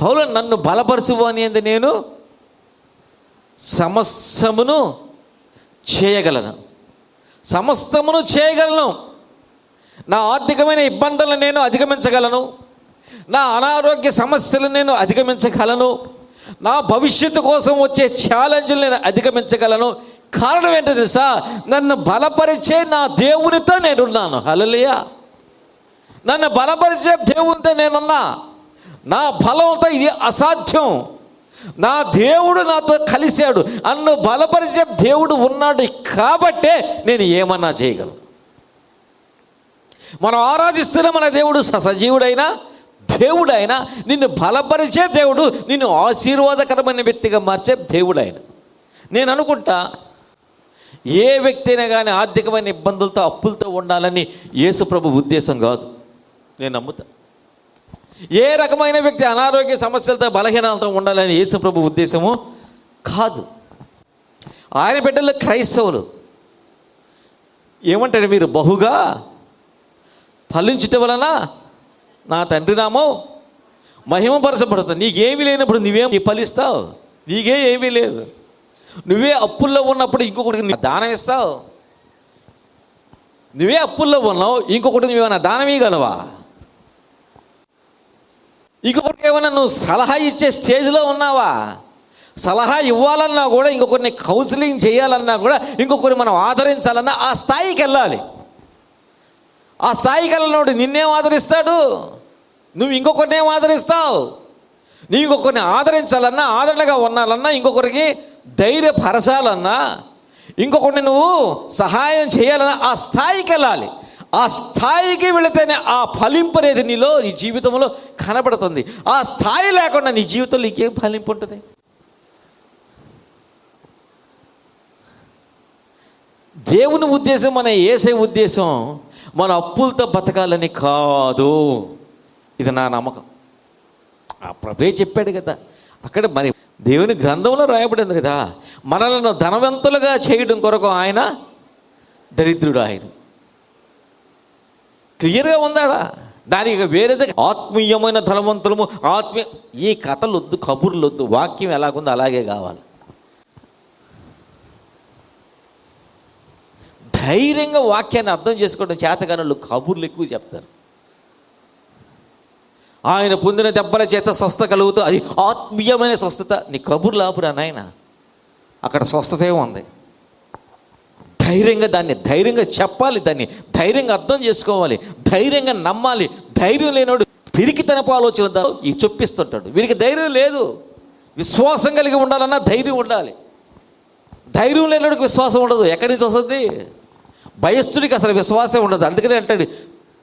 పౌలు నన్ను బలపరచువు అనేది నేను సమస్తమును చేయగలను, సమస్తమును చేయగలను. నా ఆర్థికమైన ఇబ్బందులను నేను అధిగమించగలను, నా అనారోగ్య సమస్యలను నేను అధిగమించగలను, నా భవిష్యత్తు కోసం వచ్చే ఛాలెంజ్లు నేను అధిగమించగలను. కారణం ఏంటో తెలుసా? నన్ను బలపరిచే నా దేవునితో నేనున్నాను. హల్లెలూయా. నన్ను బలపరిచే దేవునితో నేనున్నా. నా బలంతో ఇది అసాధ్యం, నా దేవుడు నాతో కలిశాడు, నన్ను బలపరిచే దేవుడు ఉన్నాడు కాబట్టే నేను ఏమన్నా చేయగలను. మనం ఆరాధిస్తున్న మన దేవుడు సజీవుడైనా దేవుడైనా, నిన్ను బలపరిచే దేవుడు, నిన్ను ఆశీర్వాదకరమైన వ్యక్తిగా మార్చే దేవుడు ఆయన. నేను అనుకుంటా ఏ వ్యక్తి అయినా కానీ ఆర్థికమైన ఇబ్బందులతో అప్పులతో ఉండాలని యేసు ప్రభు ఉద్దేశం కాదు. నేను నమ్ముతా. ఏ రకమైన వ్యక్తి అనారోగ్య సమస్యలతో బలహీనతతో ఉండాలని యేసు ప్రభు ఉద్దేశము కాదు. ఆయన బిడ్డలు క్రైస్తవులు ఏమంటాడు? మీరు బహుగా ఫలించటం వలన నా తండ్రి నామం మహిమపరచబడుతుంది. నీకేమీ లేనప్పుడు నువ్వేం ఫలిస్తావు? నీకే ఏమీ లేదు. నువ్వే అప్పుల్లో ఉన్నప్పుడు ఇంకొకటికి దానం ఇస్తావు. నువ్వే అప్పుల్లో ఉన్నావు, ఇంకొకటి నువ్వేమైనా దానం ఇవ్వగలవా? ఇంకొకరికి ఏమైనా నువ్వు సలహా ఇచ్చే స్టేజ్లో ఉన్నావా? సలహా ఇవ్వాలన్నా కూడా, ఇంకొకరిని కౌన్సిలింగ్ చేయాలన్నా కూడా, ఇంకొకరిని మనం ఆదరించాలన్నా ఆ స్థాయికి వెళ్ళాలి. ఆ స్థాయికి వెళ్ళినోడు నిన్నేం ఆదరిస్తాడు? నువ్వు ఇంకొకరిని ఏం ఆదరిస్తావు? నువ్వు ఇంకొకరిని ఆదరించాలన్నా, ఆదరణగా ఉండాలన్నా, ఇంకొకరికి ధైర్యపరచాలన్నా, ఇంకొకరిని నువ్వు సహాయం చేయాలన్నా ఆ స్థాయికి వెళ్ళాలి. ఆ స్థాయికి వెళితేనే ఆ ఫలింపు అనేది నీలో, నీ జీవితంలో కనబడుతుంది. ఆ స్థాయి లేకుండా నీ జీవితంలో ఇంకేం ఫలింపు ఉంటుంది? దేవుని ఉద్దేశం, మన యేసయ్య ఉద్దేశం మన అప్పులతో బతకాలని కాదు. ఇది నా నమ్మకం. ఆ ప్రభువే చెప్పాడు కదా అక్కడ. మరి దేవుని గ్రంథంలో రాయబడింది కదా, మనలను ధనవంతులుగా చేయడం కొరకు ఆయన దరిద్రుడు. ఆయన క్లియర్గా ఉందాడా? దానికి వేరేది ఆత్మీయమైన ధనవంతులము, ఈ కథలు వద్దు, కబుర్లు వద్దు. వాక్యం ఎలాగుందో అలాగే కావాలి. ధైర్యంగా వాక్యాన్ని అర్థం చేసుకోవడం చేతగానోళ్ళు కబుర్లు ఎక్కువ చెప్తారు. ఆయన పొందిన దెబ్బల చేత స్వస్థత కలుగుతూ, అది ఆత్మీయమైన స్వస్థత. నీ కబుర్లు ఆపురా నాయన, అక్కడ స్వస్థతే ఉంది. ధైర్యంగా చెప్పాలి, దాన్ని ధైర్యంగా అర్థం చేసుకోవాలి, ధైర్యంగా నమ్మాలి. ధైర్యం లేనోడు పిరికితనపు ఆలోచన ఈ చొప్పిస్తుంటాడు. వీరికి ధైర్యం లేదు. విశ్వాసం కలిగి ఉండాలన్నా ధైర్యం ఉండాలి. ధైర్యం లేనోడికి విశ్వాసం ఉండదు. ఎక్కడి నుంచి వస్తుంది? భయస్థుడికి అసలు విశ్వాసం ఉండదు. అందుకనే అంటాడు,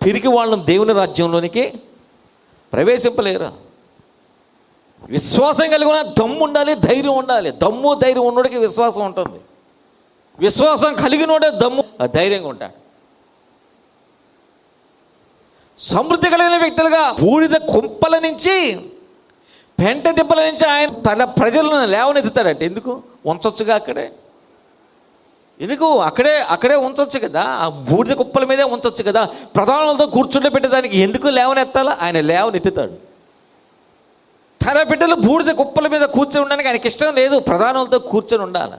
తిరిగి వాళ్ళని దేవుని రాజ్యంలోనికి ప్రవేశింపలేరు. విశ్వాసం కలిగి ఉన్న దమ్ము ఉండాలి, ధైర్యం ఉండాలి. దమ్ము ధైర్యం ఉన్నోడికి విశ్వాసం ఉంటుంది. విశ్వాసం కలిగినోడే దమ్ము ధైర్యంగా ఉంటాడు. సమృద్ధి కలిగిన వ్యక్తులుగా బూడిద కుంపల నుంచి, పెంట దిబ్బల నుంచి ఆయన తన ప్రజలను లేవనెత్తుతాడంటే ఎందుకు? ఉంచొచ్చుగా అక్కడే. ఎందుకు? అక్కడే ఉంచొచ్చు కదా. ఆ బూడిద కుప్పల మీదే ఉంచొచ్చు కదా. ప్రధానులతో కూర్చుండే పెట్టేదానికి ఎందుకు లేవనెత్తాలా? ఆయన లేవనెత్తుతాడు. తన బిడ్డలు బూడిద కుప్పల మీద కూర్చొని ఉండడానికి ఆయనకి ఇష్టం లేదు. ప్రధానులతో కూర్చొని ఉండాలి.